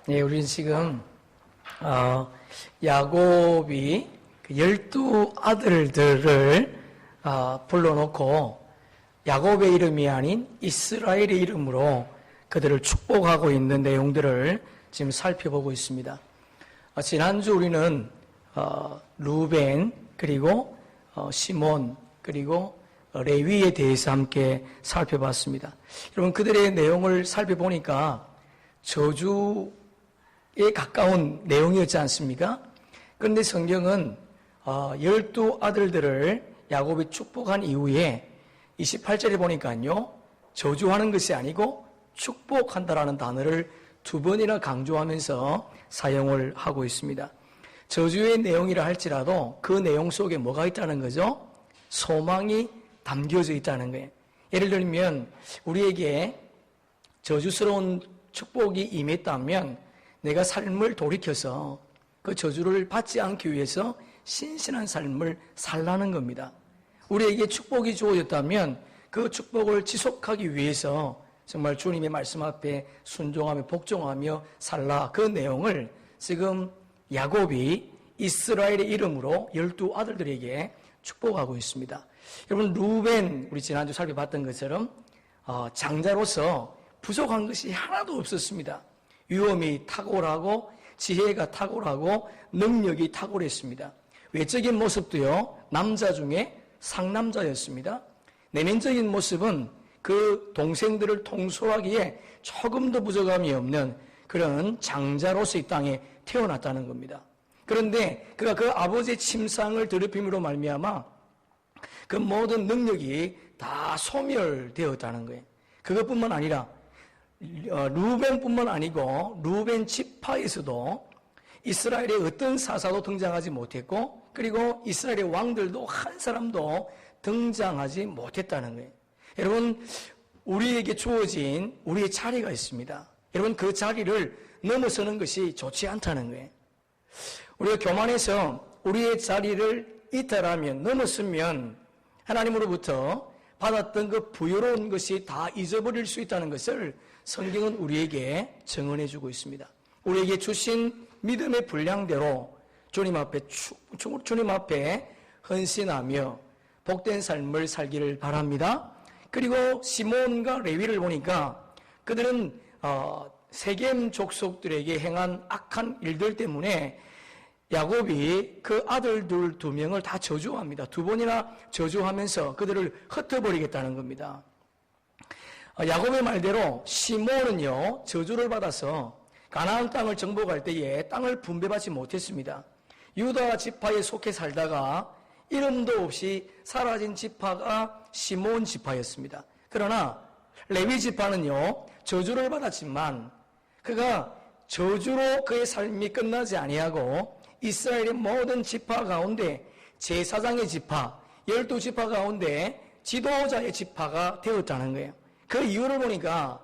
예, 우리는 지금 야곱이 그 12아들들을 불러놓고 야곱의 이름이 아닌 이스라엘의 이름으로 그들을 축복하고 있는 내용들을 지금 살펴보고 있습니다. 지난주 우리는 루벤 그리고 시몬 그리고 레위에 대해서 함께 살펴봤습니다. 여러분, 그들의 내용을 살펴보니까 저주에 가까운 내용이었지 않습니까? 그런데 성경은 12아들들을 야곱이 축복한 이후에 28절에 보니까요, 저주하는 것이 아니고 축복한다라는 단어를 두 번이나 강조하면서 사용을 하고 있습니다. 저주의 내용이라 할지라도 그 내용 속에 뭐가 있다는 거죠? 소망이 담겨져 있다는 거예요. 예를 들면 우리에게 저주스러운 축복이 임했다면 내가 삶을 돌이켜서 그 저주를 받지 않기 위해서 신신한 삶을 살라는 겁니다. 우리에게 축복이 주어졌다면 그 축복을 지속하기 위해서 정말 주님의 말씀 앞에 순종하며 복종하며 살라, 그 내용을 지금 야곱이 이스라엘의 이름으로 12아들들에게 축복하고 있습니다. 여러분, 루벤, 우리 지난주 살펴봤던 것처럼 장자로서 부족한 것이 하나도 없었습니다. 위엄이 탁월하고 지혜가 탁월하고 능력이 탁월했습니다. 외적인 모습도요, 남자 중에 상남자였습니다. 내면적인 모습은 그 동생들을 통솔하기에 조금도 부족함이 없는 그런 장자로서 이 땅에 태어났다는 겁니다. 그런데 그가 그 아버지의 침상을 더럽힘으로 말미암아 그 모든 능력이 다 소멸되었다는 거예요. 그것뿐만 아니라 루벤뿐만 아니고 루벤 지파에서도 이스라엘의 어떤 사사도 등장하지 못했고, 그리고 이스라엘의 왕들도 한 사람도 등장하지 못했다는 거예요. 여러분, 우리에게 주어진 우리의 자리가 있습니다. 여러분, 그 자리를 넘어서는 것이 좋지 않다는 거예요. 우리가 교만해서 우리의 자리를 이탈하면, 넘었으면 하나님으로부터 받았던 그 부여로운 것이 다 잊어버릴 수 있다는 것을 성경은 우리에게 증언해 주고 있습니다. 우리에게 주신 믿음의 분량대로 주님 앞에 헌신하며 복된 삶을 살기를 바랍니다. 그리고 시몬과 레위를 보니까 그들은 세겜 족속들에게 행한 악한 일들 때문에 야곱이 그 아들들 2명을 다 저주합니다. 2번이나 저주하면서 그들을 흩어버리겠다는 겁니다. 야곱의 말대로 시몬은요, 저주를 받아서 가나안 땅을 정복할 때에 땅을 분배받지 못했습니다. 유다 지파에 속해 살다가 이름도 없이 사라진 지파가 시몬 지파였습니다. 그러나 레위 지파는요, 저주를 받았지만 그가 저주로 그의 삶이 끝나지 아니하고 이스라엘의 모든 지파 가운데 제사장의 지파, 12지파 가운데 지도자의 지파가 되었다는 거예요. 그 이유를 보니까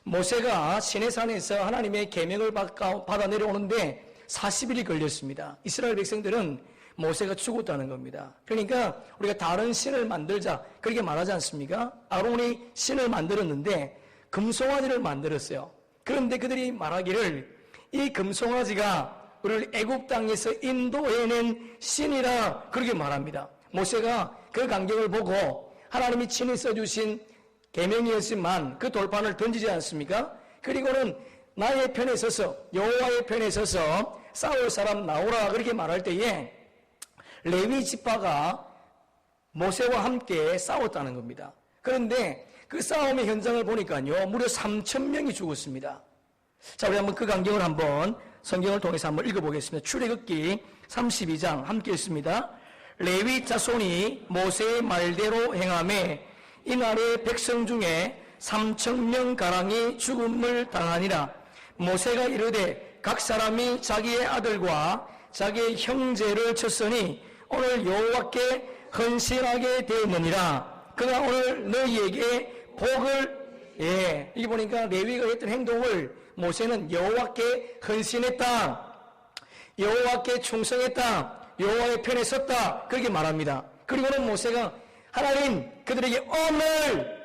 모세가 시내산에서 하나님의 계명을 받아 내려오는데 40일이 걸렸습니다. 이스라엘 백성들은 모세가 죽었다는 겁니다. 그러니까 우리가 다른 신을 만들자, 그렇게 말하지 않습니까? 아론이 신을 만들었는데 금송아지를 만들었어요. 그런데 그들이 말하기를 이 금송아지가 우리를 애국 땅에서 인도해낸 신이라 그렇게 말합니다. 모세가 그 간격을 보고 하나님이 친히 써주신 계명이었지만 그 돌판을 던지지 않습니까? 그리고는 나의 편에 서서, 여호와의 편에 서서 싸울 사람 나오라 그렇게 말할 때에 레위 지파가 모세와 함께 싸웠다는 겁니다. 그런데 그 싸움의 현장을 보니까요, 무려 3,000명이 죽었습니다. 자, 우리 한번 그 간격을 한번 성경을 통해서 한번 읽어보겠습니다. 출애굽기 32장 함께 읽습니다. 레위 자손이 모세의 말대로 행하매 이날의 백성 중에 3,000명가량이 죽음을 당하니라. 모세가 이르되 각 사람이 자기의 아들과 자기의 형제를 쳤으니 오늘 여호와께 헌신하게 되었느니라. 그가 오늘 너희에게 복을, 이게 보니까 레위가 했던 행동을 모세는 여호와께 헌신했다, 여호와께 충성했다, 여호와의 편에 섰다, 그렇게 말합니다. 그리고는 모세가 하나님, 그들에게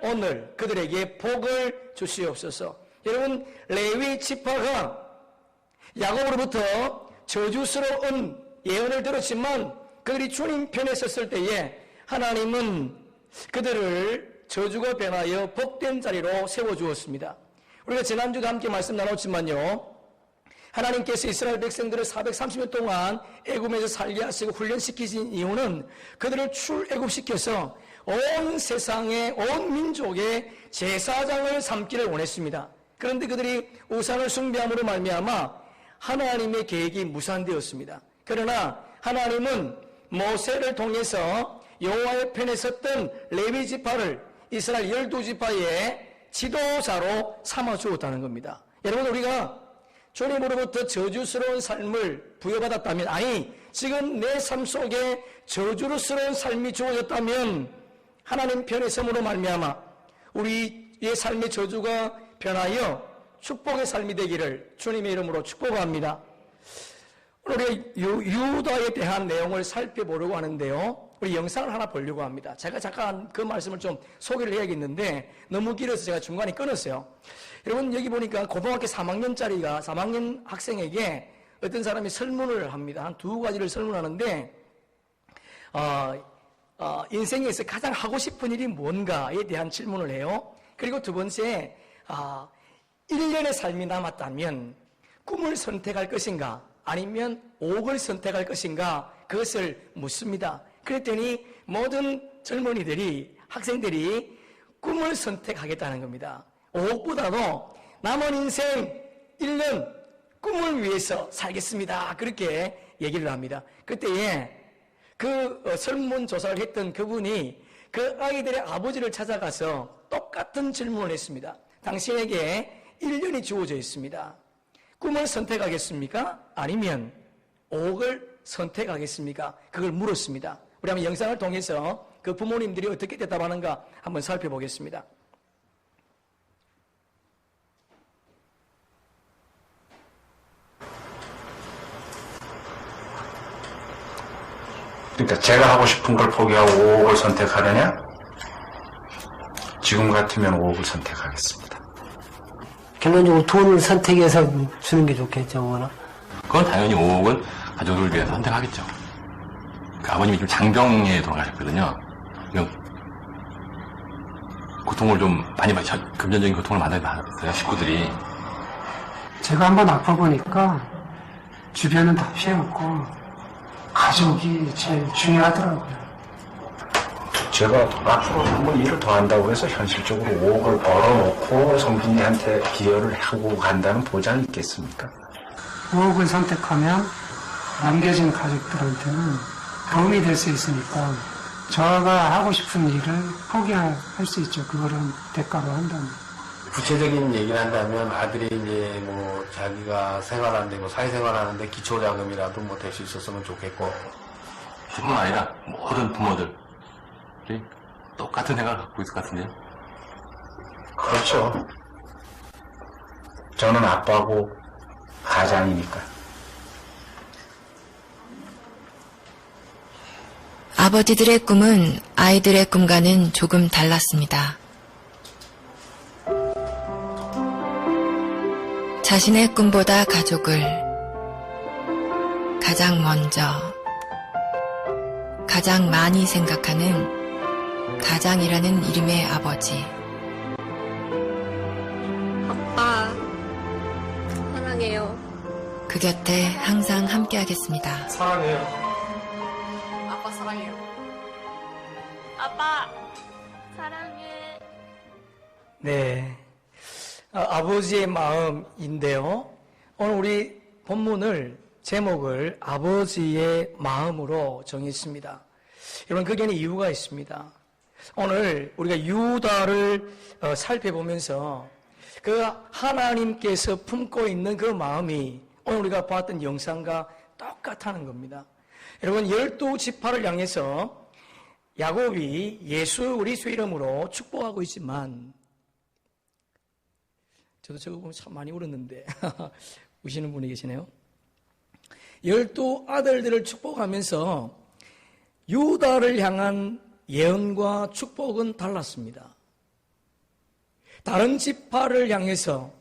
오늘 그들에게 복을 주시옵소서. 여러분, 레위 지파가 야곱으로부터 저주스러운 예언을 들었지만 그들이 주님 편에 섰을 때에 하나님은 그들을 저주가 변하여 복된 자리로 세워주었습니다. 우리가 지난주도 함께 말씀 나눴지만요, 하나님께서 이스라엘 백성들을 430년 동안 애굽에서 살게 하시고 훈련시키신 이유는 그들을 출애굽시켜서 온 세상의 온 민족의 제사장을 삼기를 원했습니다. 그런데 그들이 우상을 숭배함으로 말미암아 하나님의 계획이 무산되었습니다. 그러나 하나님은 모세를 통해서 여호와의 편에 섰던 레위 지파를 이스라엘 12지파의 지도자로 삼아주었다는 겁니다. 여러분, 우리가 주님으로부터 저주스러운 삶을 부여받았다면, 아니 지금 내 삶 속에 저주스러운 삶이 주어졌다면 하나님 편에 섬으로 말미암아 우리의 삶의 저주가 변하여 축복의 삶이 되기를 주님의 이름으로 축복합니다. 오늘 유다에 대한 내용을 살펴보려고 하는데요, 우리 영상을 하나 보려고 합니다. 제가 잠깐 그 말씀을 좀 소개를 해야겠는데 너무 길어서 제가 중간에 끊었어요. 여러분, 여기 보니까 고등학교 3학년 학생에게 어떤 사람이 설문을 합니다. 한 두 가지를 설문하는데 인생에서 가장 하고 싶은 일이 뭔가에 대한 질문을 해요. 그리고 두 번째, 1년의 삶이 남았다면 꿈을 선택할 것인가 아니면 옥을 선택할 것인가, 그것을 묻습니다. 그랬더니 모든 젊은이들이, 학생들이 꿈을 선택하겠다는 겁니다. 옥보다도 남은 인생 1년 꿈을 위해서 살겠습니다, 그렇게 얘기를 합니다. 그때에 그 설문조사를 했던 그분이 그 아이들의 아버지를 찾아가서 똑같은 질문을 했습니다. 당신에게 1년이 주어져 있습니다. 꿈을 선택하겠습니까? 아니면 옥을 선택하겠습니까? 그걸 물었습니다. 우리 한번 영상을 통해서 그 부모님들이 어떻게 대답하는가 한번 살펴보겠습니다. 그러니까 제가 하고 싶은 걸 포기하고 5억을 선택하느냐? 지금 같으면 5억을 선택하겠습니다. 결론적으로 돈을 선택해서 주는 게 좋겠죠, 뭐나. 그건 당연히 5억은 가족을 위해서 선택하겠죠. 그 아버님이 지금 장병에 돌아가셨거든요. 고통을 좀 많이 받으셨어요. 금전적인 고통을 많이 받았어요, 식구들이. 제가 한번 아파보니까 주변은 다 피해먹고 가족이 제일 중요하더라고요. 제가 앞으로 한번 일을 더 한다고 해서 현실적으로 5억을 벌어놓고 성빈이한테 기여를 하고 간다는 보장이 있겠습니까? 5억을 선택하면 남겨진 가족들한테는 도움이 될 수 있으니까 저가 하고 싶은 일을 포기할 수 있죠. 그거를 대가로 한다면. 구체적인 얘기를 한다면 아들이 이제 뭐 자기가 생활하는데 뭐 사회생활하는데 기초자금이라도 뭐 될 수 있었으면 좋겠고. 뿐만 아니라 모든 부모들이 똑같은 생각을 갖고 있을 것 같은데요. 그렇죠. 저는 아빠고 가장이니까. 아버지들의 꿈은 아이들의 꿈과는 조금 달랐습니다. 자신의 꿈보다 가족을 가장 먼저, 가장 많이 생각하는 가장이라는 이름의 아버지. 아빠, 사랑해요. 그 곁에 항상 함께하겠습니다. 사랑해요. 아빠 사랑해요. 아빠, 사랑해. 네. 아버지의 마음인데요. 오늘 우리 본문을, 제목을 아버지의 마음으로 정했습니다. 여러분, 그게는 이유가 있습니다. 오늘 우리가 유다를 살펴보면서 그 하나님께서 품고 있는 그 마음이 오늘 우리가 봤던 영상과 똑같다는 겁니다. 여러분, 12지파를 향해서 야곱이 예수 그리스도 이름으로 축복하고 있지만, 저도 저거 보면 참 많이 울었는데 우시는 분이 계시네요. 12 아들들을 축복하면서 유다를 향한 예언과 축복은 달랐습니다. 다른 지파를 향해서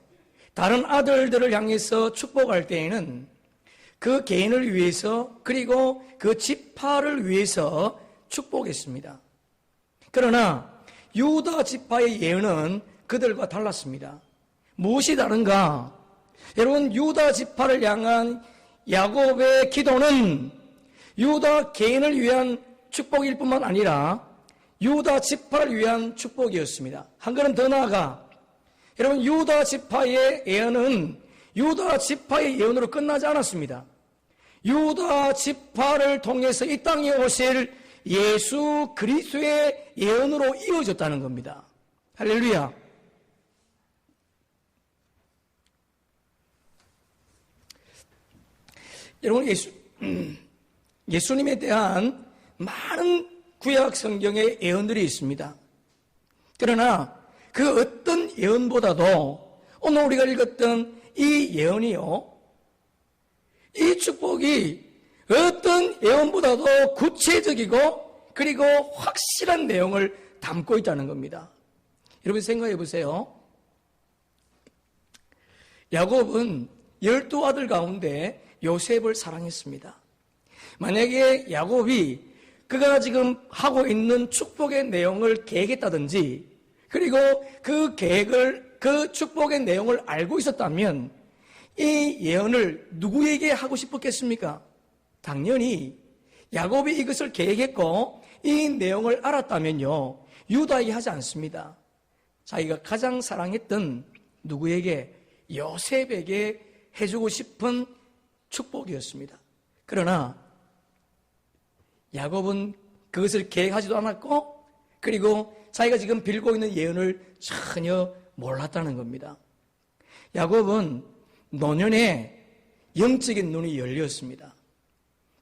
다른 아들들을 향해서 축복할 때에는 그 개인을 위해서 그리고 그 지파를 위해서 축복했습니다. 그러나 유다 지파의 예언은 그들과 달랐습니다. 무엇이 다른가? 여러분, 유다 지파를 향한 야곱의 기도는 유다 개인을 위한 축복일 뿐만 아니라 유다 지파를 위한 축복이었습니다. 한 걸음 더 나아가 여러분, 유다 지파의 예언은 유다 지파의 예언으로 끝나지 않았습니다. 유다 지파를 통해서 이 땅에 오실 예수 그리스도의 예언으로 이어졌다는 겁니다. 할렐루야. 여러분, 예수님에 대한 많은 구약 성경의 예언들이 있습니다. 그러나 그 어떤 예언보다도 오늘 우리가 읽었던 이 예언이요, 이 축복이 어떤 예언보다도 구체적이고 그리고 확실한 내용을 담고 있다는 겁니다. 여러분 생각해 보세요. 야곱은 12아들 가운데 요셉을 사랑했습니다. 만약에 야곱이 그가 지금 하고 있는 축복의 내용을 계획했다든지 그리고 그 계획을, 그 축복의 내용을 알고 있었다면 이 예언을 누구에게 하고 싶었겠습니까? 당연히 야곱이 이것을 계획했고 이 내용을 알았다면요, 유다에게 하지 않습니다. 자기가 가장 사랑했던 누구에게? 요셉에게 해주고 싶은 축복이었습니다. 그러나 야곱은 그것을 계획하지도 않았고 그리고 자기가 지금 빌고 있는 예언을 전혀 몰랐다는 겁니다. 야곱은 노년에 영적인 눈이 열렸습니다.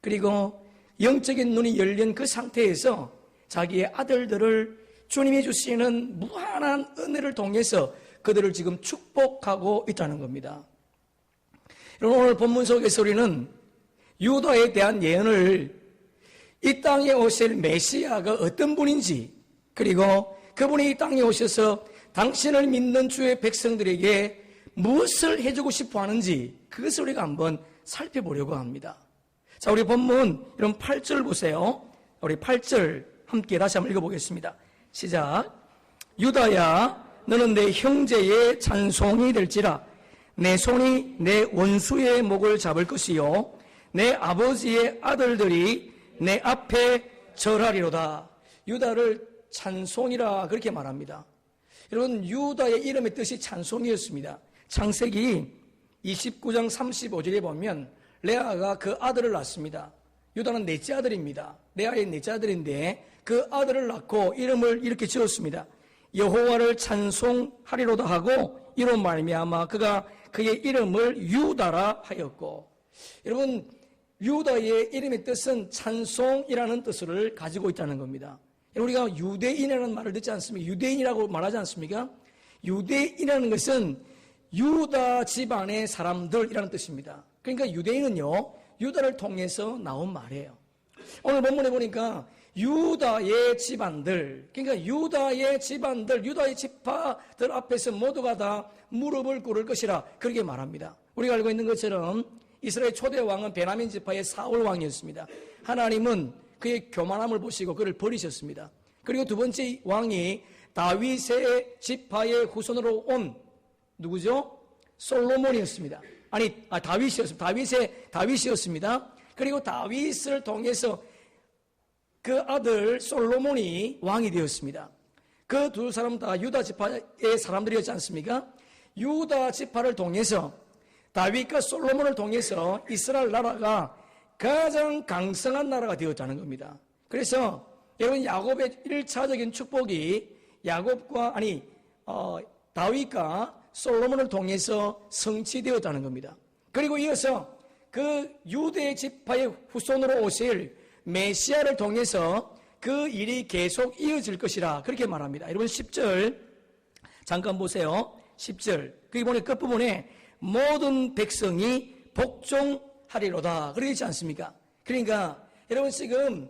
그리고 영적인 눈이 열린 그 상태에서 자기의 아들들을 주님이 주시는 무한한 은혜를 통해서 그들을 지금 축복하고 있다는 겁니다. 여러분, 오늘 본문 속에서 우리는 유다에 대한 예언을 이 땅에 오실 메시아가 어떤 분인지 그리고 그분이 이 땅에 오셔서 당신을 믿는 주의 백성들에게 무엇을 해주고 싶어 하는지 그것을 우리가 한번 살펴보려고 합니다. 자, 우리 본문 이런 8절 보세요. 우리 8절 함께 다시 한번 읽어보겠습니다. 시작. 유다야, 너는 내 형제의 찬송이 될지라. 내 손이 내 원수의 목을 잡을 것이요 내 아버지의 아들들이 내 앞에 절하리로다. 유다를 찬송이라 그렇게 말합니다. 여러분, 유다의 이름의 뜻이 찬송이었습니다. 창세기 29장 35절에 보면 레아가 그 아들을 낳습니다. 유다는 넷째 아들입니다. 레아의 넷째 아들인데 그 아들을 낳고 이름을 이렇게 지었습니다. 여호와를 찬송하리로다 하고 이로 말미암아 그가 그의 이름을 유다라 하였고, 여러분, 유다의 이름의 뜻은 찬송이라는 뜻을 가지고 있다는 겁니다. 우리가 유대인이라는 말을 듣지 않습니까? 유대인이라고 말하지 않습니까? 유대인이라는 것은 유다 집안의 사람들이라는 뜻입니다. 그러니까 유대인은요, 유다를 통해서 나온 말이에요. 오늘 본문에 보니까 유다의 집안들, 그러니까 유다의 집안들, 유다의 지파들 앞에서 모두가 다 무릎을 꿇을 것이라 그렇게 말합니다. 우리가 알고 있는 것처럼 이스라엘 초대 왕은 베냐민 지파의 사울 왕이었습니다. 하나님은 그의 교만함을 보시고 그를 버리셨습니다. 그리고 두 번째 왕이 다윗의 지파의 후손으로 온 누구죠? 솔로몬이었습니다. 다윗이었습니다. 그리고 다윗을 통해서 그 아들 솔로몬이 왕이 되었습니다. 그 두 사람 다 유다 지파의 사람들이었지 않습니까? 유다 지파를 통해서 다윗과 솔로몬을 통해서 이스라엘 나라가 가장 강성한 나라가 되었다는 겁니다. 그래서 여러분, 야곱의 1차적인 축복이 다윗과 솔로몬을 통해서 성취되었다는 겁니다. 그리고 이어서 그 유대 지파의 후손으로 오실 메시아를 통해서 그 일이 계속 이어질 것이라 그렇게 말합니다. 여러분, 10절 잠깐 보세요. 10절 거기 보니 끝부분에 모든 백성이 복종하리로다 그러지 않습니까? 그러니까 여러분, 지금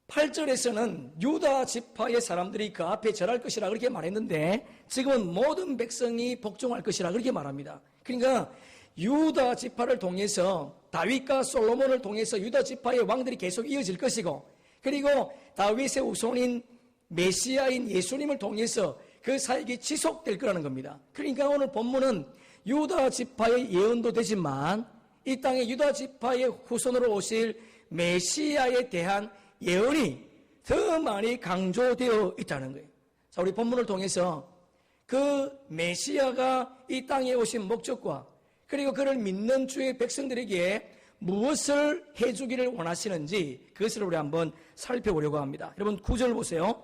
8절에서는 유다 지파의 사람들이 그 앞에 절할 것이라 그렇게 말했는데 지금은 모든 백성이 복종할 것이라 그렇게 말합니다. 그러니까 유다 지파를 통해서 다윗과 솔로몬을 통해서 유다 지파의 왕들이 계속 이어질 것이고, 그리고 다윗의 후손인 메시아인 예수님을 통해서 그 사역이 지속될 거라는 겁니다. 그러니까 오늘 본문은 유다 지파의 예언도 되지만 이 땅에 유다 지파의 후손으로 오실 메시아에 대한 예언이 더 많이 강조되어 있다는 거예요. 자, 우리 본문을 통해서 그 메시아가 이 땅에 오신 목적과 그리고 그를 믿는 주의 백성들에게 무엇을 해주기를 원하시는지 그것을 우리 한번 살펴보려고 합니다. 여러분 9절 보세요.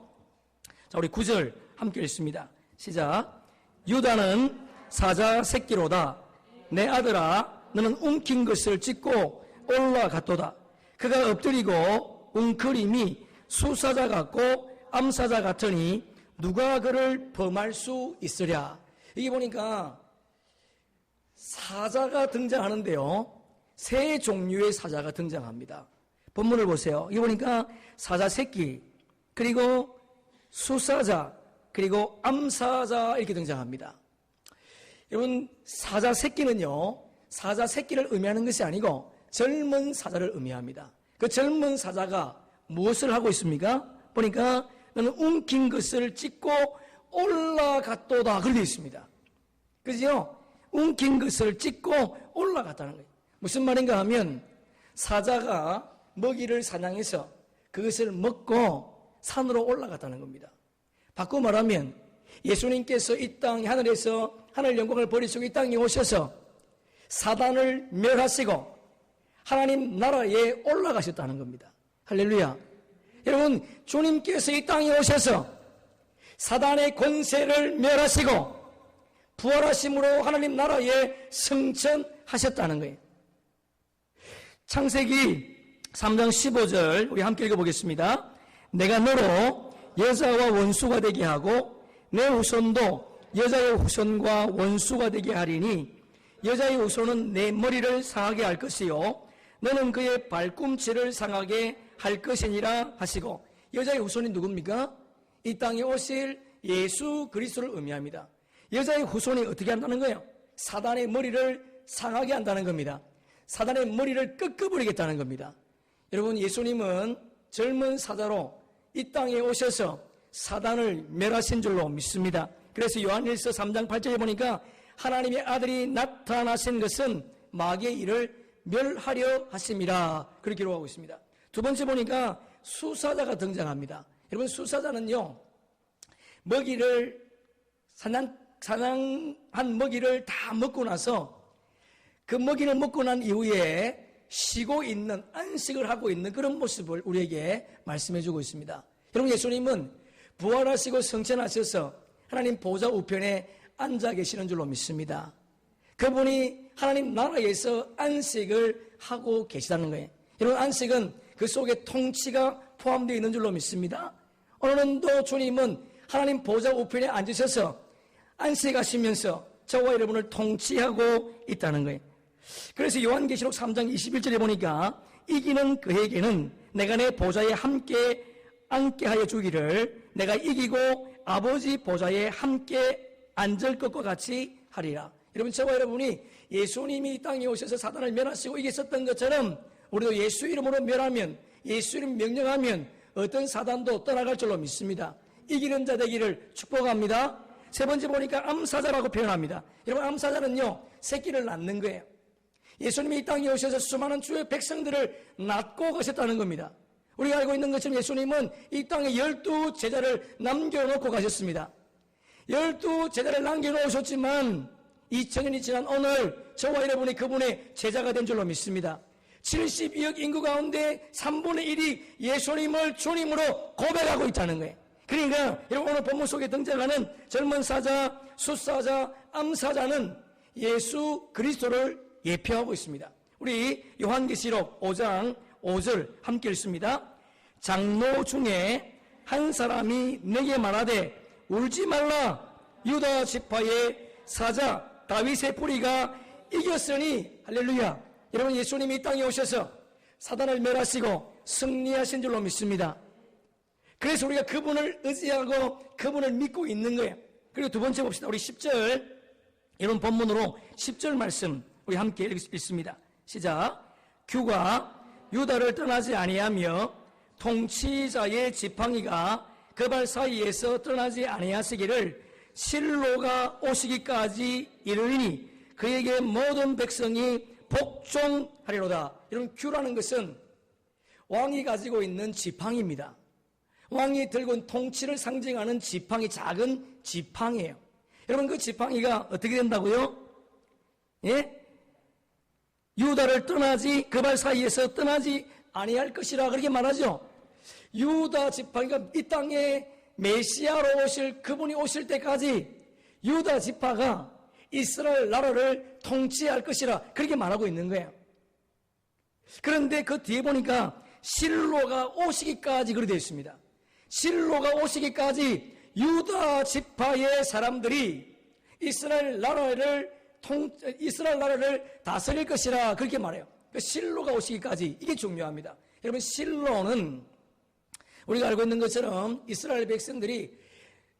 자, 우리 9절 함께 읽습니다. 시작. 유다는 사자 새끼로다. 내 아들아, 너는 움킨 것을 찢고 올라갔도다. 그가 엎드리고 웅크림이 수사자 같고 암사자 같으니 누가 그를 범할 수 있으랴. 이게 보니까 사자가 등장하는데요, 세 종류의 사자가 등장합니다. 본문을 보세요. 이게 보니까 사자 새끼, 그리고 수사자, 그리고 암사자 이렇게 등장합니다. 여러분, 사자 새끼는요, 사자 새끼를 의미하는 것이 아니고 젊은 사자를 의미합니다. 그 젊은 사자가 무엇을 하고 있습니까? 보니까 너는 움킨 것을 찢고 올라갔도다 그렇게 되어 있습니다. 그죠? 움킨 것을 찢고 올라갔다는 거예요. 무슨 말인가 하면 사자가 먹이를 사냥해서 그것을 먹고 산으로 올라갔다는 겁니다. 바꿔 말하면 예수님께서 이 땅 하늘에서 하늘 영광을 버리시고 이 땅에 오셔서 사단을 멸하시고 하나님 나라에 올라가셨다는 겁니다. 할렐루야. 여러분, 주님께서 이 땅에 오셔서 사단의 권세를 멸하시고 부활하심으로 하나님 나라에 승천하셨다는 거예요. 창세기 3장 15절 우리 함께 읽어보겠습니다. 내가 너로 여자와 원수가 되게 하고 내 후손도 여자의 후손과 원수가 되게 하리니 여자의 후손은 내 머리를 상하게 할 것이요 너는 그의 발꿈치를 상하게 할 것이니라 하시고, 여자의 후손이 누굽니까? 이 땅에 오실 예수 그리스도를 의미합니다. 여자의 후손이 어떻게 한다는 거예요? 사단의 머리를 상하게 한다는 겁니다. 사단의 머리를 꺾어버리겠다는 겁니다. 여러분, 예수님은 젊은 사자로 이 땅에 오셔서 사단을 멸하신 줄로 믿습니다. 그래서 요한일서 3장 8절에 보니까 하나님의 아들이 나타나신 것은 마귀의 일을 멸하려 하심이라 그렇게 기록하고 있습니다. 두 번째 보니까 수사자가 등장합니다. 여러분, 수사자는요, 먹이를 사냥한 먹이를 다 먹고 나서 그 먹이를 먹고 난 이후에 쉬고 있는, 안식을 하고 있는 그런 모습을 우리에게 말씀해 주고 있습니다. 여러분, 예수님은 부활하시고 성천하셔서 하나님 보좌 우편에 앉아 계시는 줄로 믿습니다. 그분이 하나님 나라에서 안식을 하고 계시다는 거예요. 여러분, 안식은 그 속에 통치가 포함되어 있는 줄로 믿습니다. 오늘도 주님은 하나님 보좌 우편에 앉으셔서 안식하시면서 저와 여러분을 통치하고 있다는 거예요. 그래서 요한계시록 3장 21절에 보니까 이기는 그에게는 내가 내 보좌에 함께 앉게 하여 주기를 내가 이기고 아버지 보좌에 함께 앉을 것과 같이 하리라. 여러분, 저와 여러분이 예수님이 이 땅에 오셔서 사단을 멸하시고 이겼었던 것처럼 우리도 예수 이름으로 멸하면, 예수 이름 명령하면 어떤 사단도 떠나갈 줄로 믿습니다. 이기는 자 되기를 축복합니다. 세 번째 보니까 암사자라고 표현합니다. 여러분, 암사자는요, 새끼를 낳는 거예요. 예수님이 이 땅에 오셔서 수많은 주의 백성들을 낳고 가셨다는 겁니다. 우리가 알고 있는 것처럼 예수님은 이 땅에 12 제자를 남겨놓고 가셨습니다. 12 제자를 남겨놓으셨지만 2000년이 지난 오늘 저와 여러분이 그분의 제자가 된 줄로 믿습니다. 72억 인구 가운데 3분의 1이 예수님을 주님으로 고백하고 있다는 거예요. 그러니까 여러분, 오늘 본문 속에 등장하는 젊은 사자, 숫사자, 암사자는 예수 그리스도를 예표하고 있습니다. 우리 요한계시록 5장 5절 함께 읽습니다. 장로 중에 한 사람이 내게 말하되 울지 말라, 유다 지파의 사자 다윗의 뿌리가 이겼으니. 할렐루야. 여러분, 예수님이 이 땅에 오셔서 사단을 멸하시고 승리하신 줄로 믿습니다. 그래서 우리가 그분을 의지하고 그분을 믿고 있는 거예요. 그리고 두 번째 봅시다. 우리 10절, 이런 본문으로 10절 말씀 우리 함께 읽습니다. 시작. 규가 유다를 떠나지 아니하며 통치자의 지팡이가 그발 사이에서 떠나지 아니하시기를 실로가 오시기까지 이르리니 그에게 모든 백성이 복종하리로다. 이런 규라는 것은 왕이 가지고 있는 지팡이입니다. 왕이 들고 있는 통치를 상징하는 지팡이, 작은 지팡이에요. 여러분, 그 지팡이가 어떻게 된다고요? 예? 유다를 떠나지, 그발 사이에서 떠나지 아니할 것이라 그렇게 말하죠. 유다 지팡이가 이 땅에 메시아로 오실, 그분이 오실 때까지 유다 지파가 이스라엘 나라를 통치할 것이라 그렇게 말하고 있는 거예요. 그런데 그 뒤에 보니까 실로가 오시기까지 그렇게 되어 있습니다. 실로가 오시기까지 유다 지파의 사람들이 이스라엘 나라를 다스릴 것이라 그렇게 말해요. 그 실로가 오시기까지, 이게 중요합니다. 여러분, 실로는 우리가 알고 있는 것처럼 이스라엘 백성들이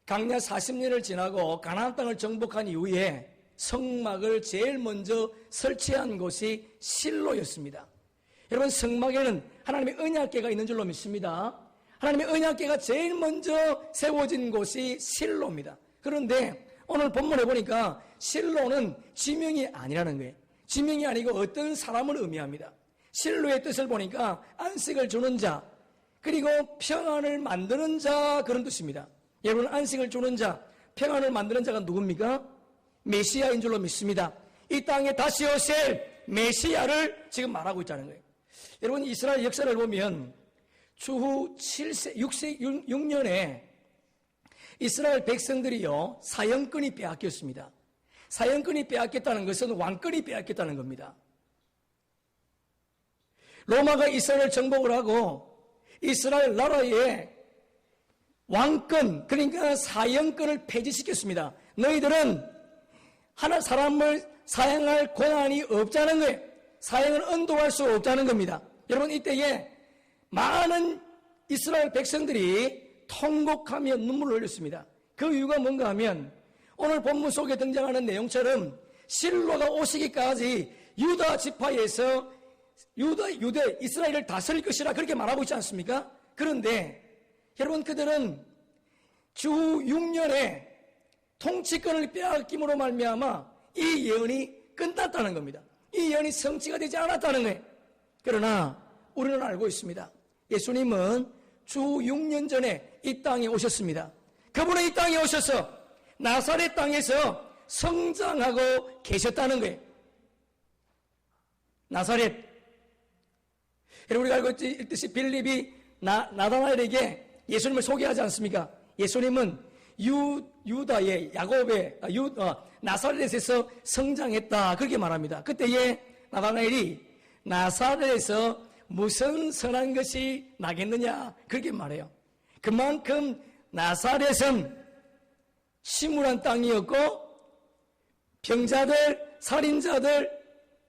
광야 40년을 지나고 가나안 땅을 정복한 이후에 성막을 제일 먼저 설치한 곳이 실로였습니다. 여러분, 성막에는 하나님의 언약궤가 있는 줄로 믿습니다. 하나님의 언약궤가 제일 먼저 세워진 곳이 실로입니다. 그런데 오늘 본문에 보니까 실로는 지명이 아니라는 거예요. 지명이 아니고 어떤 사람을 의미합니다. 실로의 뜻을 보니까 안식을 주는 자, 그리고 평안을 만드는 자, 그런 뜻입니다. 여러분, 안식을 주는 자, 평안을 만드는 자가 누굽니까? 메시아인 줄로 믿습니다. 이 땅에 다시 오실 메시아를 지금 말하고 있다는 거예요. 여러분, 이스라엘 역사를 보면 추후 6년에 이스라엘 백성들이요, 사형권이 빼앗겼습니다. 사형권이 빼앗겼다는 것은 왕권이 빼앗겼다는 겁니다. 로마가 이스라엘을 정복을 하고 이스라엘 나라의 왕권, 그러니까 사형권을 폐지시켰습니다. 너희들은 하나 사람을 사형할 권한이 없다는 거예요. 사형을 언도할 수 없다는 겁니다. 여러분, 이때에 많은 이스라엘 백성들이 통곡하며 눈물을 흘렸습니다. 그 이유가 뭔가 하면 오늘 본문 속에 등장하는 내용처럼 실로가 오시기까지 유다 지파에서 유대 이스라엘을 다스릴 것이라 그렇게 말하고 있지 않습니까? 그런데 여러분, 그들은 주 6년에 통치권을 빼앗김으로 말미암아 이 예언이 끝났다는 겁니다. 이 예언이 성취가 되지 않았다는 거예요. 그러나 우리는 알고 있습니다. 예수님은 주 6년 전에 이 땅에 오셨습니다. 그분은 이 땅에 오셔서 나사렛 땅에서 성장하고 계셨다는 거예요. 나사렛. 여러분, 우리가 알고 있듯이 빌립이 나다나엘에게 예수님을 소개하지 않습니까? 예수님은 유다의 야곱의 나사렛에서 성장했다, 그렇게 말합니다. 그때에 나다나엘이 나사렛에서 무슨 선한 것이 나겠느냐, 그렇게 말해요. 그만큼 나사렛은 시무한 땅이었고 병자들, 살인자들,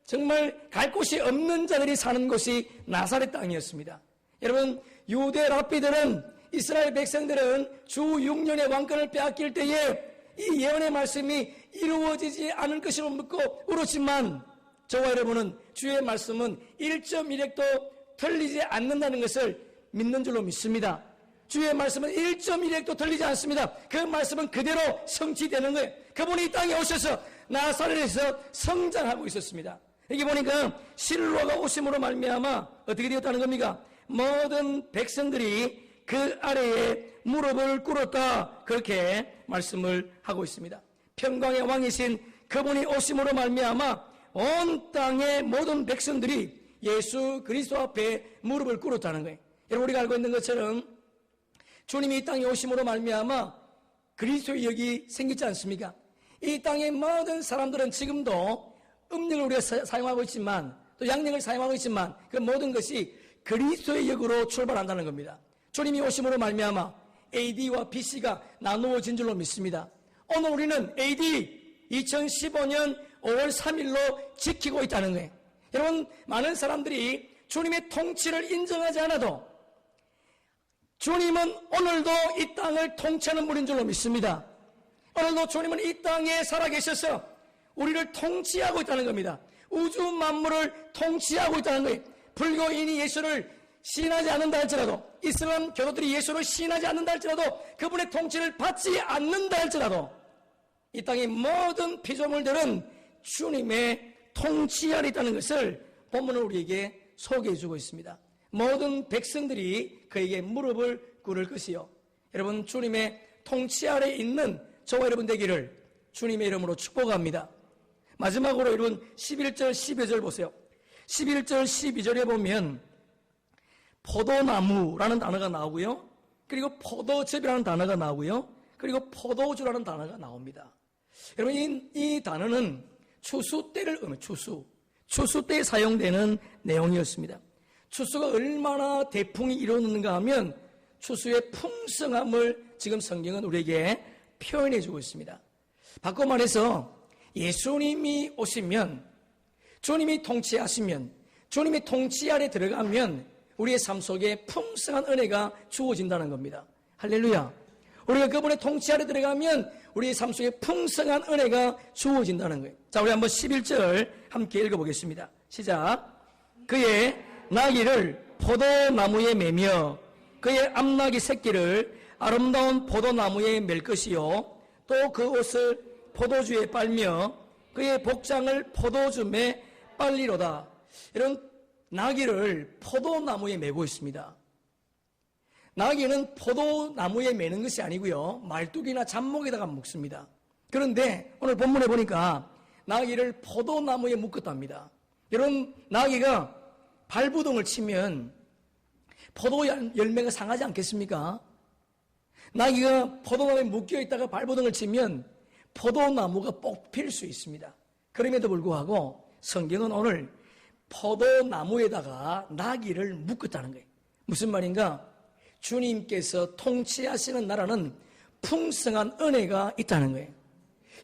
정말 갈 곳이 없는 자들이 사는 곳이 나사렛 땅이었습니다. 여러분, 유대 랍비들은, 이스라엘 백성들은 주 6년의 왕권을 빼앗길 때에 이 예언의 말씀이 이루어지지 않을 것으로 믿고 울었지만, 저와 여러분은 주의 말씀은 1.1핵도 틀리지 않는다는 것을 믿는 줄로 믿습니다. 주의 말씀은 1.1핵도 틀리지 않습니다. 그 말씀은 그대로 성취되는 거예요. 그분이 이 땅에 오셔서 나사렛에서 성장하고 있었습니다. 여기 보니까 실로가 오심으로 말미암아 어떻게 되었다는 겁니까? 모든 백성들이 그 아래에 무릎을 꿇었다, 그렇게 말씀을 하고 있습니다. 평강의 왕이신 그분이 오심으로 말미암아 온 땅의 모든 백성들이 예수 그리스도 앞에 무릎을 꿇었다는 거예요. 여러분, 우리가 알고 있는 것처럼 주님이 이 땅에 오심으로 말미암아 그리스도의 역이 생기지 않습니까? 이 땅의 모든 사람들은 지금도 음력을 우리가 사용하고 있지만, 또 양력을 사용하고 있지만, 그 모든 것이 그리스도의 역으로 출발한다는 겁니다. 주님이 오심으로 말미암아 AD와 BC가 나누어진 줄로 믿습니다. 오늘 우리는 AD 2015년 5월 3일로 지키고 있다는 거예요. 여러분, 많은 사람들이 주님의 통치를 인정하지 않아도 주님은 오늘도 이 땅을 통치하는 분인 줄로 믿습니다. 오늘도 주님은 이 땅에 살아계셔서 우리를 통치하고 있다는 겁니다. 우주 만물을 통치하고 있다는 거예요. 불교인이 예수를 신하지 않는다 할지라도, 이슬람 교도들이 예수를 신하지 않는다 할지라도, 그분의 통치를 받지 않는다 할지라도 이 땅의 모든 피조물들은 주님의 통치 아래 있다는 것을 본문은 우리에게 소개해 주고 있습니다. 모든 백성들이 그에게 무릎을 꿇을 것이요. 여러분, 주님의 통치 아래 있는 저와 여러분 되기를 주님의 이름으로 축복합니다. 마지막으로 여러분 11절 12절 보세요. 11절 12절에 보면 포도나무라는 단어가 나오고요. 그리고 포도즙이라는 단어가 나오고요. 그리고 포도주라는 단어가 나옵니다. 여러분, 이 단어는 추수 때를 추수 때에 사용되는 내용이었습니다. 추수가 얼마나 대풍이 이루어지는가 하면 추수의 풍성함을 지금 성경은 우리에게 표현해 주고 있습니다. 바꿔 말해서 예수님이 오시면, 주님이 통치하시면, 주님이 통치 아래 들어가면 우리의 삶 속에 풍성한 은혜가 주어진다는 겁니다. 할렐루야. 우리가 그분의 통치 아래 들어가면 우리의 삶 속에 풍성한 은혜가 주어진다는 거예요. 자, 우리 한번 11절 함께 읽어보겠습니다. 시작. 그의 나귀를 포도나무에 매며 그의 암나귀 새끼를 아름다운 포도나무에 맬 것이요, 또 그 옷을 포도주에 빨며 그의 복장을 포도주에 빨리로다. 이런 나귀를 포도나무에 매고 있습니다. 나귀는 포도나무에 매는 것이 아니고요, 말뚝이나 잡목에다가 묶습니다. 그런데 오늘 본문에 보니까 나귀를 포도나무에 묶었답니다. 이런 나귀가 발부동을 치면 포도 열매가 상하지 않겠습니까? 나귀가 포도나무에 묶여 있다가 발부동을 치면 포도나무가 뽑힐 수 있습니다. 그럼에도 불구하고 성경은 오늘 포도나무에다가 나귀를 묶었다는 거예요. 무슨 말인가? 주님께서 통치하시는 나라는 풍성한 은혜가 있다는 거예요.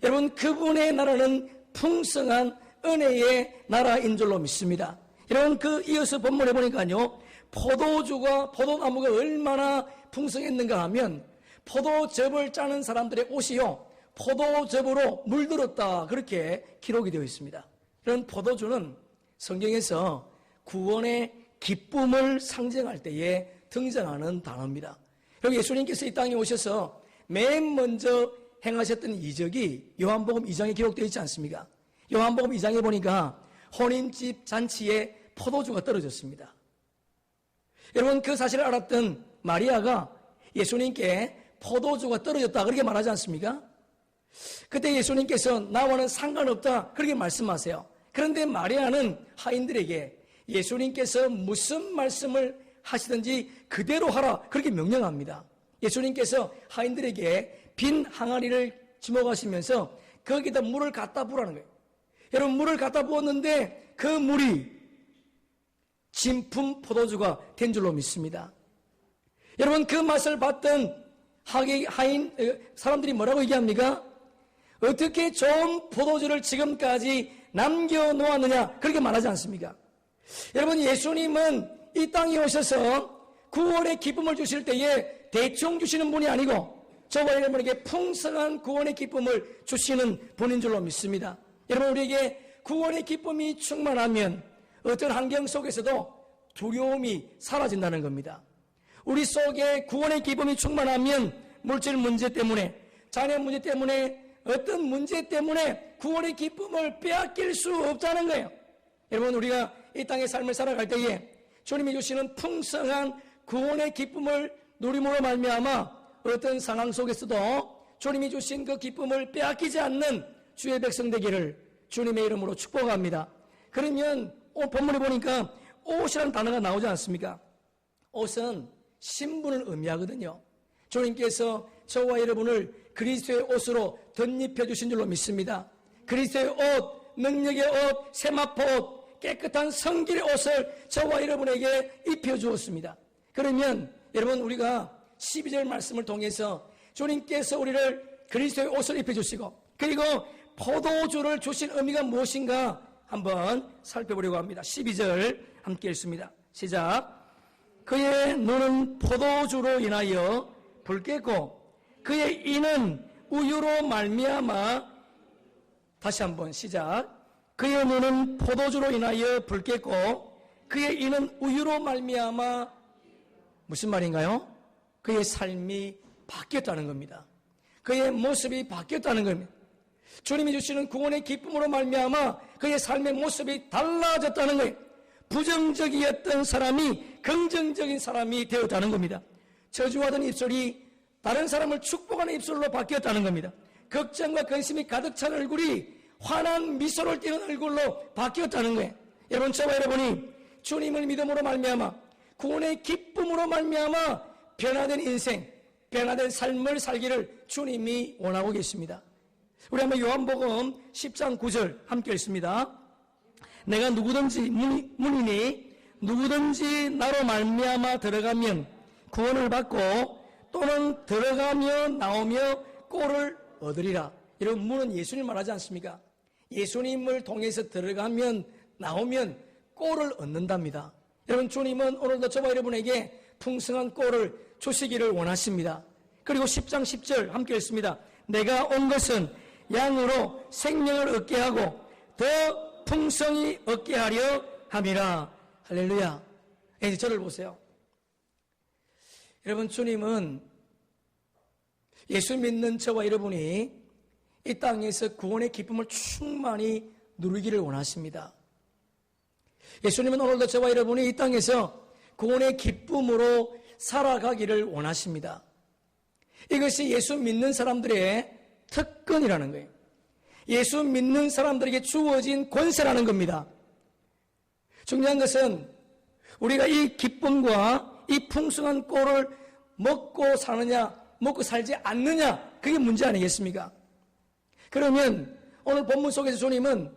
여러분, 그분의 나라는 풍성한 은혜의 나라인 줄로 믿습니다. 여러분, 이어서 본문에 보니까요, 포도주가, 포도나무가 얼마나 풍성했는가 하면 포도즙을 짜는 사람들의 옷이요, 포도즙으로 물들었다, 그렇게 기록이 되어 있습니다. 이런 포도주는 성경에서 구원의 기쁨을 상징할 때에 등장하는 단어입니다. 여기 예수님께서 이 땅에 오셔서 맨 먼저 행하셨던 이적이 요한복음 2장에 기록되어 있지 않습니까? 요한복음 2장에 보니까 혼인집 잔치에 포도주가 떨어졌습니다. 여러분, 그 사실을 알았던 마리아가 예수님께 포도주가 떨어졌다, 그렇게 말하지 않습니까? 그때 예수님께서 나와는 상관없다, 그렇게 말씀하세요. 그런데 마리아는 하인들에게 예수님께서 무슨 말씀을 하시든지 그대로 하라, 그렇게 명령합니다. 예수님께서 하인들에게 빈 항아리를 지목하시면서 거기다 물을 갖다 부으라는 거예요. 여러분, 물을 갖다 부었는데 그 물이 진품 포도주가 된 줄로 믿습니다. 여러분, 그 맛을 봤던 하인 사람들이 뭐라고 얘기합니까? 어떻게 좋은 포도주를 지금까지 남겨놓았느냐, 그렇게 말하지 않습니까? 여러분, 예수님은 이 땅에 오셔서 구원의 기쁨을 주실 때에 대충 주시는 분이 아니고 저와 여러분에게 풍성한 구원의 기쁨을 주시는 분인 줄로 믿습니다. 여러분, 우리에게 구원의 기쁨이 충만하면 어떤 환경 속에서도 두려움이 사라진다는 겁니다. 우리 속에 구원의 기쁨이 충만하면 물질 문제 때문에, 자녀 문제 때문에, 어떤 문제 때문에 구원의 기쁨을 빼앗길 수 없다는 거예요. 여러분, 우리가 이 땅의 삶을 살아갈 때에 주님이 주시는 풍성한 구원의 기쁨을 누림으로 말미암아 어떤 상황 속에서도 주님이 주신 그 기쁨을 빼앗기지 않는 주의 백성 되기를 주님의 이름으로 축복합니다. 그러면 본문에 보니까 옷이라는 단어가 나오지 않습니까? 옷은 신분을 의미하거든요. 주님께서 저와 여러분을 그리스도의 옷으로 덧입혀 주신 줄로 믿습니다. 그리스도의 옷, 능력의 옷, 세마포 옷, 깨끗한 성길의 옷을 저와 여러분에게 입혀 주었습니다. 그러면 여러분, 우리가 12절 말씀을 통해서 주님께서 우리를 그리스도의 옷을 입혀 주시고 그리고 포도주를 주신 의미가 무엇인가 한번 살펴보려고 합니다. 12절 함께 읽습니다. 시작. 그의 눈은 포도주로 인하여 붉겠고 그의 이는 우유로 말미암아 다시 한번 시작. 그의 눈은 포도주로 인하여 붉겠고 그의 이는 우유로 말미암아 무슨 말인가요? 그의 삶이 바뀌었다는 겁니다. 그의 모습이 바뀌었다는 겁니다. 주님이 주시는 구원의 기쁨으로 말미암아 그의 삶의 모습이 달라졌다는 거예요. 부정적이었던 사람이 긍정적인 사람이 되었다는 겁니다. 저주하던 입술이 다른 사람을 축복하는 입술로 바뀌었다는 겁니다. 걱정과 근심이 가득 찬 얼굴이 환한 미소를 띠는 얼굴로 바뀌었다는 거예요. 여러분, 저와 여러분이 주님을 믿음으로 말미암아 구원의 기쁨으로 말미암아 변화된 인생, 변화된 삶을 살기를 주님이 원하고 계십니다. 우리 한번 요한복음 10장 9절 함께 읽습니다. 내가 누구든지 문이니 누구든지 나로 말미암아 들어가면 구원을 받고 또는 들어가며 나오며 꼴을 얻으리라. 여러분, 문은 예수님 말하지 않습니까? 예수님을 통해서 들어가면 나오면 꼴을 얻는답니다. 여러분, 주님은 오늘도 저와 여러분에게 풍성한 꼴을 주시기를 원하십니다. 그리고 10장 10절 함께 읽습니다. 내가 온 것은 양으로 생명을 얻게 하고 더 풍성히 얻게 하려 함이라. 할렐루야. 이제 저를 보세요. 여러분, 주님은 예수 믿는 저와 여러분이 이 땅에서 구원의 기쁨을 충만히 누리기를 원하십니다. 예수님은 오늘도 저와 여러분이 이 땅에서 구원의 기쁨으로 살아가기를 원하십니다. 이것이 예수 믿는 사람들의 특권이라는 거예요. 예수 믿는 사람들에게 주어진 권세라는 겁니다. 중요한 것은 우리가 이 기쁨과 이 풍성한 꼴을 먹고 사느냐, 먹고 살지 않느냐, 그게 문제 아니겠습니까? 그러면 오늘 본문 속에서 주님은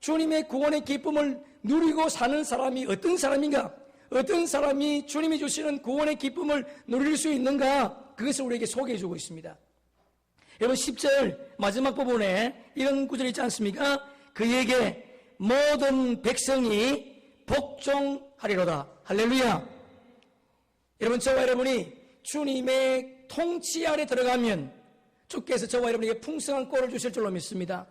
주님의 구원의 기쁨을 누리고 사는 사람이 어떤 사람인가? 어떤 사람이 주님이 주시는 구원의 기쁨을 누릴 수 있는가? 그것을 우리에게 소개해 주고 있습니다. 여러분, 10절 마지막 부분에 이런 구절이 있지 않습니까? 그에게 모든 백성이 복종하리로다. 할렐루야. 여러분, 저와 여러분이 주님의 통치 아래 들어가면 주께서 저와 여러분에게 풍성한 꼴을 주실 줄로 믿습니다.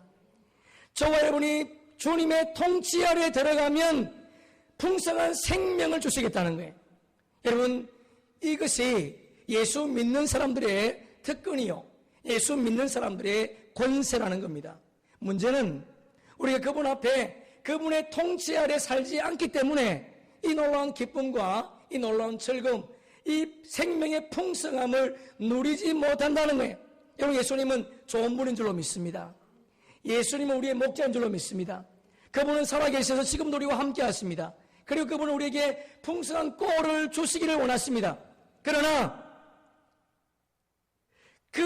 저와 여러분이 주님의 통치 아래 들어가면 풍성한 생명을 주시겠다는 거예요. 여러분, 이것이 예수 믿는 사람들의 특권이요, 예수 믿는 사람들의 권세라는 겁니다. 문제는 우리가 그분 앞에 그분의 통치 아래 살지 않기 때문에 이 놀라운 기쁨과 이 놀라운 즐거움, 이 생명의 풍성함을 누리지 못한다는 거예요. 여러분, 예수님은 좋은 분인 줄로 믿습니다. 예수님은 우리의 목자인 줄로 믿습니다. 그분은 살아계셔서 지금도 우리와 함께 하십니다. 그리고 그분은 우리에게 풍성한 꼴을 주시기를 원하십니다. 그러나 그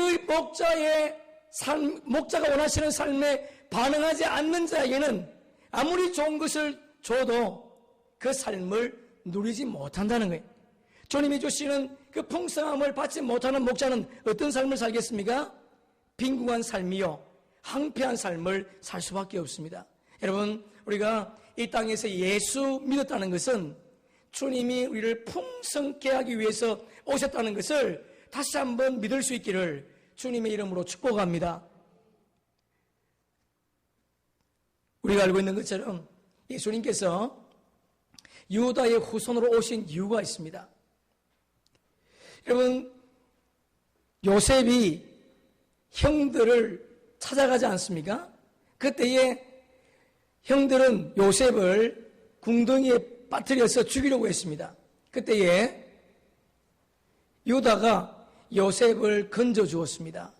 목자가 원하시는 삶에 반응하지 않는 자에게는 아무리 좋은 것을 줘도 그 삶을 누리지 못한다는 거예요. 주님이 주시는 그 풍성함을 받지 못하는 목자는 어떤 삶을 살겠습니까? 빈궁한 삶이요, 황폐한 삶을 살 수밖에 없습니다. 여러분, 우리가 이 땅에서 예수 믿었다는 것은 주님이 우리를 풍성케 하기 위해서 오셨다는 것을 다시 한번 믿을 수 있기를 주님의 이름으로 축복합니다. 우리가 알고 있는 것처럼 예수님께서 유다의 후손으로 오신 이유가 있습니다. 여러분, 요셉이 형들을 찾아가지 않습니까? 그때에 형들은 요셉을 궁덩이에 빠뜨려서 죽이려고 했습니다. 그때에 유다가 요셉을 건져 주었습니다.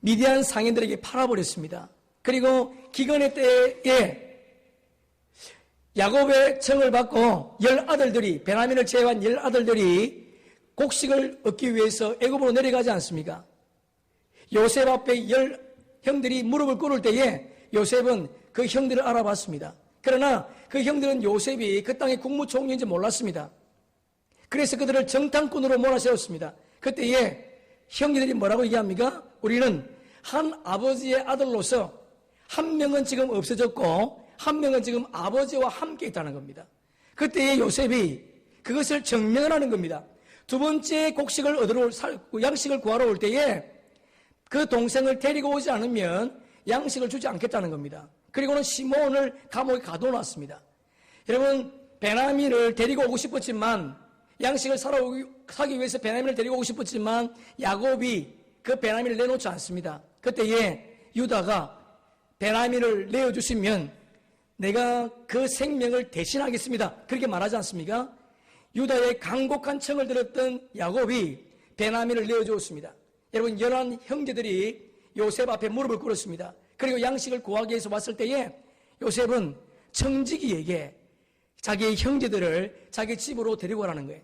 미디안 상인들에게 팔아버렸습니다. 그리고 기근의 때에 야곱의 청을 받고 10아들들이, 베냐민을 제외한 10아들들이 곡식을 얻기 위해서 애굽으로 내려가지 않습니까? 요셉 앞에 10형들이 무릎을 꿇을 때에 요셉은 그 형들을 알아봤습니다. 그러나 그 형들은 요셉이 그 땅의 국무총리인지 몰랐습니다. 그래서 그들을 정탐꾼으로 몰아세웠습니다. 그때에 형제들이 뭐라고 얘기합니까? 우리는 한 아버지의 아들로서 한 명은 지금 없어졌고 한 명은 지금 아버지와 함께 있다는 겁니다. 그때에 요셉이 그것을 증명을 하는 겁니다. 두 번째 곡식을 양식을 구하러 올 때에 그 동생을 데리고 오지 않으면 양식을 주지 않겠다는 겁니다. 그리고는 시몬을 감옥에 가둬놨습니다. 여러분, 베냐민을 데리고 오고 싶었지만, 양식을 사기 위해서 베냐민을 데리고 오고 싶었지만 야곱이 그 베냐민을 내놓지 않습니다. 그때에 유다가 베냐민을 내어주시면 내가 그 생명을 대신하겠습니다. 그렇게 말하지 않습니까? 유다의 간곡한 청을 들었던 야곱이 베냐민을 내어주었습니다. 여러분, 11 형제들이 요셉 앞에 무릎을 꿇었습니다. 그리고 양식을 구하기 위해서 왔을 때에 요셉은 청지기에게 자기의 형제들을 자기 집으로 데리고 가라는 거예요.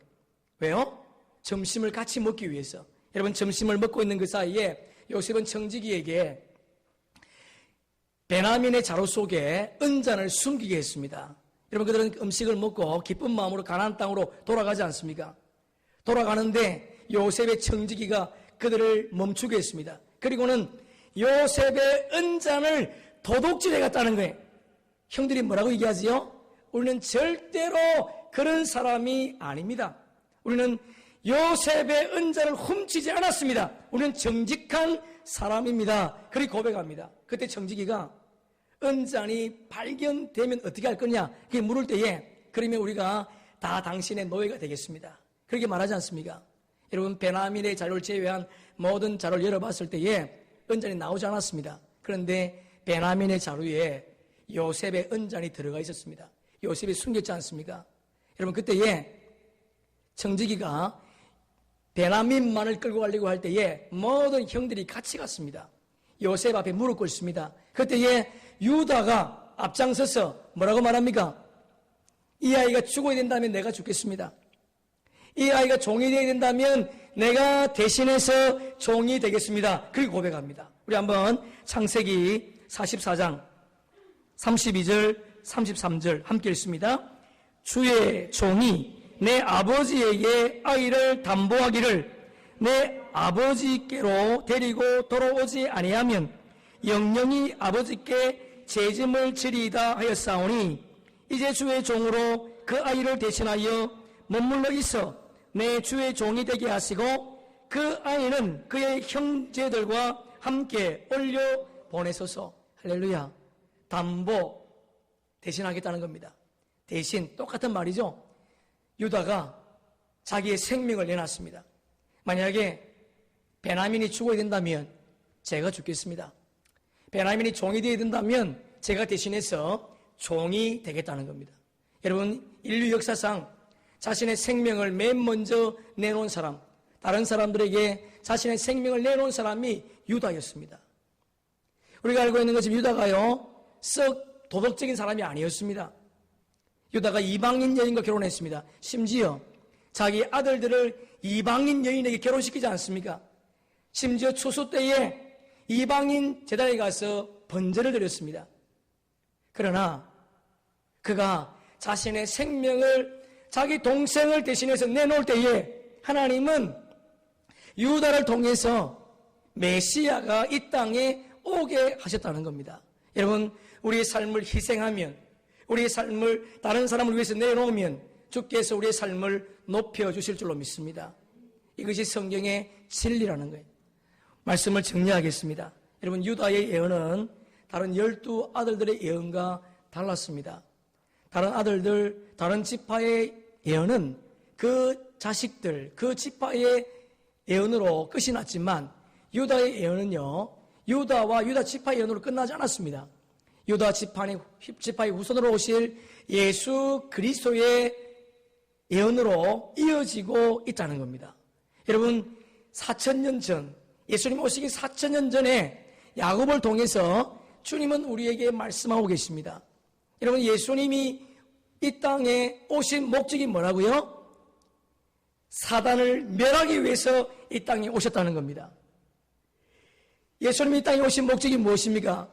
왜요? 점심을 같이 먹기 위해서. 여러분, 점심을 먹고 있는 그 사이에 요셉은 청지기에게 베냐민의 자루 속에 은잔을 숨기게 했습니다. 여러분, 그들은 음식을 먹고 기쁜 마음으로 가나안 땅으로 돌아가지 않습니까? 돌아가는데 요셉의 청지기가 그들을 멈추게 했습니다. 그리고는 요셉의 은잔을 도둑질해 갔다는 거예요. 형들이 뭐라고 얘기하지요? 우리는 절대로 그런 사람이 아닙니다. 우리는 요셉의 은잔을 훔치지 않았습니다. 우리는 정직한 사람입니다. 그렇게 고백합니다. 그때 청지기가 은잔이 발견되면 어떻게 할 거냐? 그렇게 물을 때에 그러면 우리가 다 당신의 노예가 되겠습니다. 그렇게 말하지 않습니까? 여러분, 베냐민의 자료를 제외한 모든 자료를 열어봤을 때에 은잔이 나오지 않았습니다. 그런데 베냐민의 자루에 요셉의 은잔이 들어가 있었습니다. 요셉이 숨겼지 않습니까? 여러분, 그때에 청지기가 베냐민만을 끌고 가려고 할 때에 모든 형들이 같이 갔습니다. 요셉 앞에 무릎 꿇습니다. 그때에 유다가 앞장서서 뭐라고 말합니까? 이 아이가 죽어야 된다면 내가 죽겠습니다. 이 아이가 종이 되어야 된다면 내가 대신해서 종이 되겠습니다. 그렇게 고백합니다. 우리 한번 창세기 44장 32절 33절 함께 읽습니다. 주의 종이 내 아버지에게 아이를 담보하기를 내 아버지께로 데리고 돌아오지 아니하면 영영이 아버지께 죄짐을 지리이다 하였사오니 이제 주의 종으로 그 아이를 대신하여 머물러 있어 내 주의 종이 되게 하시고 그 아이는 그의 형제들과 함께 올려 보내소서. 할렐루야. 담보 대신하겠다는 겁니다. 대신 똑같은 말이죠. 유다가 자기의 생명을 내놨습니다. 만약에 베냐민이 죽어야 된다면 제가 죽겠습니다. 베냐민이 종이 되어야 된다면 제가 대신해서 종이 되겠다는 겁니다. 여러분, 인류 역사상 자신의 생명을 맨 먼저 내놓은 사람, 다른 사람들에게 자신의 생명을 내놓은 사람이 유다였습니다. 우리가 알고 있는 것은 유다가요, 썩 도덕적인 사람이 아니었습니다. 유다가 이방인 여인과 결혼했습니다. 심지어 자기 아들들을 이방인 여인에게 결혼시키지 않습니까? 심지어 추수 때에 이방인 제단에 가서 번제를 드렸습니다. 그러나 그가 자신의 생명을 자기 동생을 대신해서 내놓을 때에 하나님은 유다를 통해서 메시아가 이 땅에 오게 하셨다는 겁니다. 여러분, 우리의 삶을 희생하면, 우리의 삶을 다른 사람을 위해서 내놓으면 주께서 우리의 삶을 높여주실 줄로 믿습니다. 이것이 성경의 진리라는 거예요. 말씀을 정리하겠습니다. 여러분, 유다의 예언은 다른 12 아들들의 예언과 달랐습니다. 다른 아들들, 다른 지파의 예언은 그 자식들, 그 지파의 예언으로 끝이 났지만 유다의 예언은요, 유다와 유다 지파의 예언으로 끝나지 않았습니다. 유다 지파의 후손으로 오실 예수 그리스도의 예언으로 이어지고 있다는 겁니다. 여러분, 4,000년 전, 예수님 오시기 4,000년 전에 야곱을 통해서 주님은 우리에게 말씀하고 계십니다. 여러분, 예수님이 이 땅에 오신 목적이 뭐라고요? 사단을 멸하기 위해서 이 땅에 오셨다는 겁니다. 예수님이 이 땅에 오신 목적이 무엇입니까?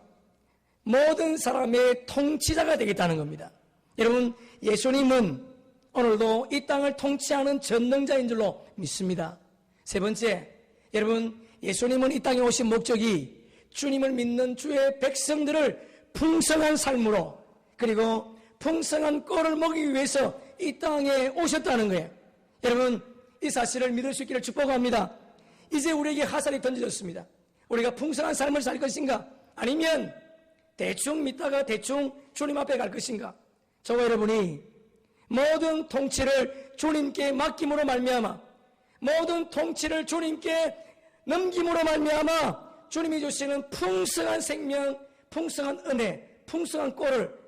모든 사람의 통치자가 되겠다는 겁니다. 여러분, 예수님은 오늘도 이 땅을 통치하는 전능자인 줄로 믿습니다. 세 번째, 여러분, 예수님은 이 땅에 오신 목적이 주님을 믿는 주의 백성들을 풍성한 삶으로, 그리고 풍성한 꼴을 먹이기 위해서 이 땅에 오셨다는 거예요. 여러분, 이 사실을 믿을 수 있기를 축복합니다. 이제 우리에게 화살이 던져졌습니다. 우리가 풍성한 삶을 살 것인가? 아니면 대충 믿다가 대충 주님 앞에 갈 것인가? 저와 여러분이 모든 통치를 주님께 맡김으로 말미암아, 모든 통치를 주님께 넘김으로 말미암아 주님이 주시는 풍성한 생명, 풍성한 은혜, 풍성한 꼴을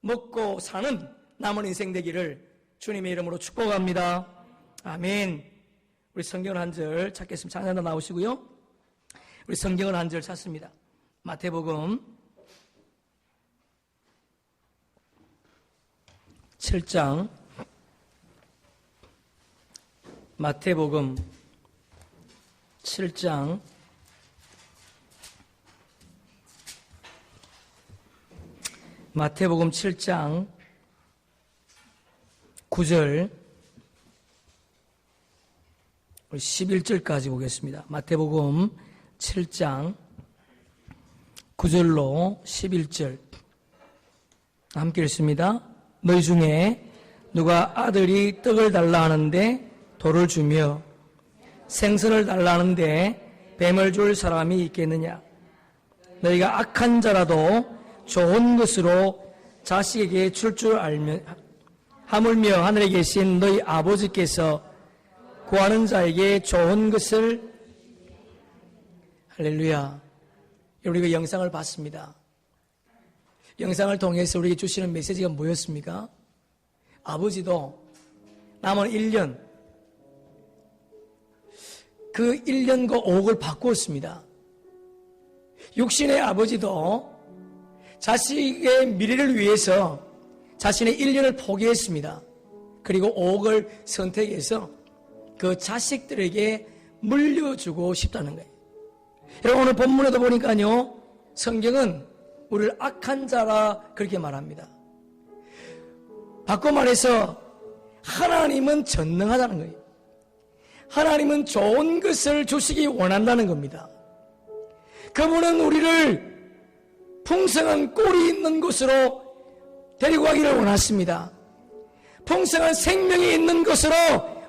먹고 사는 남은 인생 되기를 주님의 이름으로 축복합니다. 아멘. 우리 성경을 한 절 찾겠습니다. 장난도 나오시고요. 우리 성경을 한 절 찾습니다. 마태복음 7장, 마태복음 7장 9절 우리 11절까지 보겠습니다. 마태복음 7장 9절로 11절 함께 읽습니다. 너희 중에 누가 아들이 떡을 달라 하는데 돌을 주며 생선을 달라 하는데 뱀을 줄 사람이 있겠느냐? 너희가 악한 자라도 좋은 것으로 자식에게 줄 줄 알면 하물며 하늘에 계신 너희 아버지께서 구하는 자에게 좋은 것을 할렐루야. 우리가 영상을 봤습니다. 영상을 통해서 우리에게 주시는 메시지가 뭐였습니까? 아버지도 남은 1년, 그 1년과 5억을 바꾸었습니다. 육신의 아버지도 자식의 미래를 위해서 자신의 1년을 포기했습니다. 그리고 5억을 선택해서 그 자식들에게 물려주고 싶다는 거예요. 여러분, 오늘 본문에도 보니까요, 성경은 우리를 악한 자라 그렇게 말합니다. 바꿔 말해서 하나님은 전능하다는 거예요. 하나님은 좋은 것을 주시기 원한다는 겁니다. 그분은 우리를 풍성한 꼴이 있는 곳으로 데리고 가기를 원하십니다. 풍성한 생명이 있는 곳으로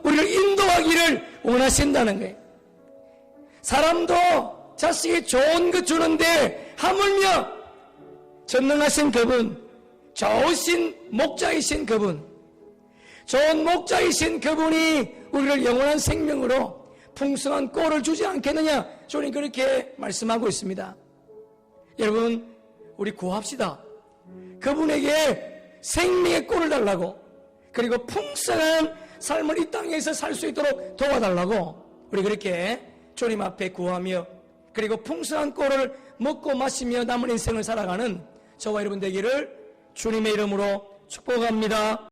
우리를 인도하기를 원하신다는 거예요. 사람도 자식이 좋은 것 주는데 하물며 전능하신 그분, 좋으신 목자이신 그분, 좋은 목자이신 그분이 우리를 영원한 생명으로 풍성한 꼴을 주지 않겠느냐? 주님 그렇게 말씀하고 있습니다. 여러분, 우리 구합시다. 그분에게 생명의 꼴을 달라고, 그리고 풍성한 삶을 이 땅에서 살 수 있도록 도와달라고 우리 그렇게 주님 앞에 구하며, 그리고 풍성한 꼴을 먹고 마시며 남은 인생을 살아가는 저와 여러분 되기를 주님의 이름으로 축복합니다.